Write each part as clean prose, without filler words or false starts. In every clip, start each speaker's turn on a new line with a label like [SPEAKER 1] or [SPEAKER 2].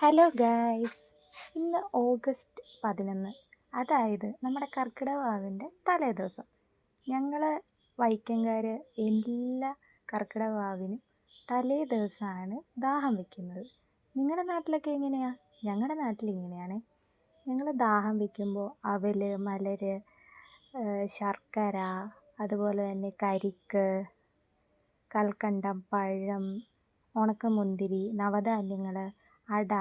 [SPEAKER 1] Hello guys, ഇന്ന് August 11, അതായത് നമ്മുടെ കർക്കിടക വാവിൻ്റെ തലേ ദിവസം. ഞങ്ങൾ വൈക്കംകാർ എല്ലാ കർക്കിടക വാവിനും തലേ ദിവസമാണ് ദാഹം വയ്ക്കുന്നത്. നിങ്ങളുടെ നാട്ടിലൊക്കെ എങ്ങനെയാണ്? ഞങ്ങളുടെ നാട്ടിൽ ഇങ്ങനെയാണ്. ഞങ്ങൾ ദാഹം വയ്ക്കുമ്പോൾ അവൽ, മലര്, ശർക്കര, അതുപോലെ തന്നെ കരിക്ക്, കൽക്കണ്ടം, പഴം, ഉണക്കമുന്തിരി, നവധാന്യങ്ങൾ, അട,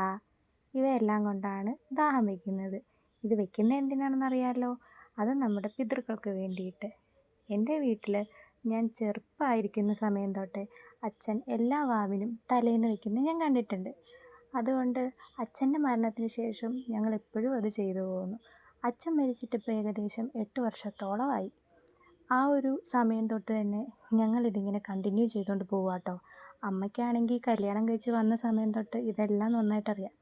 [SPEAKER 1] ഇവയെല്ലാം കൊണ്ടാണ് ദാഹം വയ്ക്കുന്നത്. ഇത് വയ്ക്കുന്നത് എന്തിനാണെന്നറിയാമല്ലോ? അത് നമ്മുടെ പിതൃക്കൾക്ക് വേണ്ടിയിട്ട്. എൻ്റെ വീട്ടിൽ ഞാൻ ചെറുപ്പമായിരിക്കുന്ന സമയം തൊട്ടേ അച്ഛൻ എല്ലാ വാവിനും തലേന്ന് വയ്ക്കുന്നത് ഞാൻ കണ്ടിട്ടുണ്ട്. അതുകൊണ്ട് അച്ഛൻ്റെ മരണത്തിന് ശേഷം ഞങ്ങൾ എപ്പോഴും അത് ചെയ്തു പോകുന്നു. അച്ഛൻ മരിച്ചിട്ടിപ്പോൾ ഏകദേശം 8 വർഷത്തോളമായി. ആ ഒരു സമയം തൊട്ട് തന്നെ ഞങ്ങളിതിങ്ങനെ കണ്ടിന്യൂ ചെയ്തുകൊണ്ട് പോവുക കേട്ടോ. അമ്മയ്ക്കാണെങ്കിൽ കല്യാണം കഴിച്ച് വന്ന സമയം തൊട്ട് ഇതെല്ലാം നന്നായിട്ടറിയാം.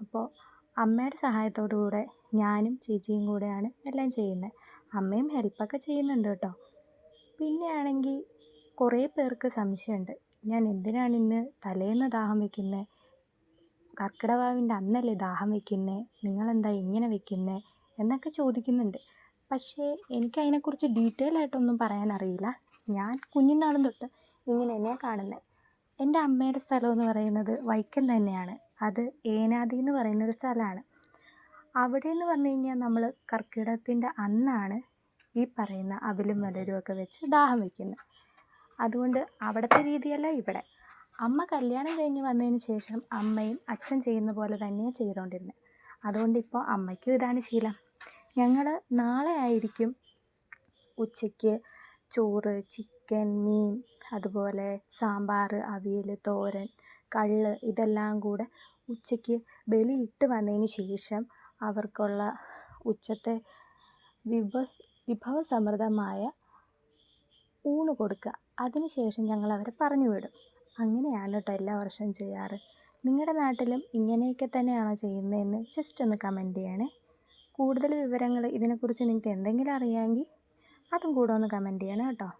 [SPEAKER 1] അപ്പോൾ അമ്മയുടെ സഹായത്തോടു കൂടെ ഞാനും ചേച്ചിയും കൂടെയാണ് എല്ലാം ചെയ്യുന്നത്. അമ്മയും ഹെൽപ്പൊക്കെ ചെയ്യുന്നുണ്ട് കേട്ടോ. പിന്നെയാണെങ്കിൽ കുറേ പേർക്ക് സംശയമുണ്ട്, ഞാൻ എന്തിനാണ് ഇന്ന് തലേന്ന് ദാഹം വയ്ക്കുന്നത്? കർക്കിടകവാവിൻ്റെ അന്നല്ലേ ദാഹം വയ്ക്കുന്നത്, നിങ്ങളെന്താ ഇങ്ങനെ വയ്ക്കുന്നത് എന്നൊക്കെ ചോദിക്കുന്നുണ്ട്. പക്ഷേ എനിക്കതിനെക്കുറിച്ച് ഡീറ്റെയിൽ ആയിട്ടൊന്നും പറയാനറിയില്ല. ഞാൻ കുഞ്ഞുനാളും തൊട്ട് ഇങ്ങനെ തന്നെയാണ് കാണുന്നത്. എൻ്റെ അമ്മയുടെ സ്ഥലമെന്ന് പറയുന്നത് വൈക്കം തന്നെയാണ്. അത് ഏനാതി എന്ന് പറയുന്നൊരു സ്ഥലമാണ്. അവിടെ എന്ന് പറഞ്ഞു കഴിഞ്ഞാൽ നമ്മൾ കർക്കിടകത്തിൻ്റെ അന്നാണ് ഈ പറയുന്ന അവലും മലരും ഒക്കെ വെച്ച് ദാഹം വയ്ക്കുന്നത്. അതുകൊണ്ട് അവിടുത്തെ രീതിയല്ല ഇവിടെ. അമ്മ കല്യാണം കഴിഞ്ഞ് വന്നതിന് ശേഷം അമ്മയും അച്ഛൻ ചെയ്യുന്ന പോലെ തന്നെയാണ് ചെയ്തുകൊണ്ടിരുന്നത്. അതുകൊണ്ട് ഇപ്പോൾ അമ്മയ്ക്കും ഇതാണ് ശീലം. ഞങ്ങൾ നാളെ ആയിരിക്കും ഉച്ചയ്ക്ക് ചോറ്, ചിക്കൻ, മീൻ, അതുപോലെ സാമ്പാർ, അവിയൽ, തോരൻ, കള്ള് ഇതെല്ലാം കൂടെ ഉച്ചയ്ക്ക് ബലിയിട്ട് വന്നതിന് ശേഷം അവർക്കുള്ള ഉച്ചത്തെ വിഭവസമൃദ്ധമായ ഊണ് കൊടുക്കുക. അതിന് ശേഷം ഞങ്ങൾ അവരെ പറഞ്ഞു വിടും. അങ്ങനെയാണ് കേട്ടോ എല്ലാ വർഷവും ചെയ്യാറ്. നിങ്ങളുടെ നാട്ടിലും ഇങ്ങനെയൊക്കെ തന്നെയാണോ ചെയ്യുന്നതെന്ന് ജസ്റ്റ് ഒന്ന് കമൻറ്റ് ചെയ്യണേ. കൂടുതൽ വിവരങ്ങൾ ഇതിനെക്കുറിച്ച് നിങ്ങൾക്ക് എന്തെങ്കിലും അറിയാമെങ്കിൽ അതും കൂടെ ഒന്ന് കമൻറ്റ് ചെയ്യണം കേട്ടോ.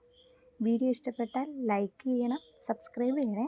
[SPEAKER 1] വീഡിയോ ഇഷ്ടപ്പെട്ടാൽ ലൈക്ക് ചെയ്യണം, സബ്സ്ക്രൈബ് ചെയ്യണേ.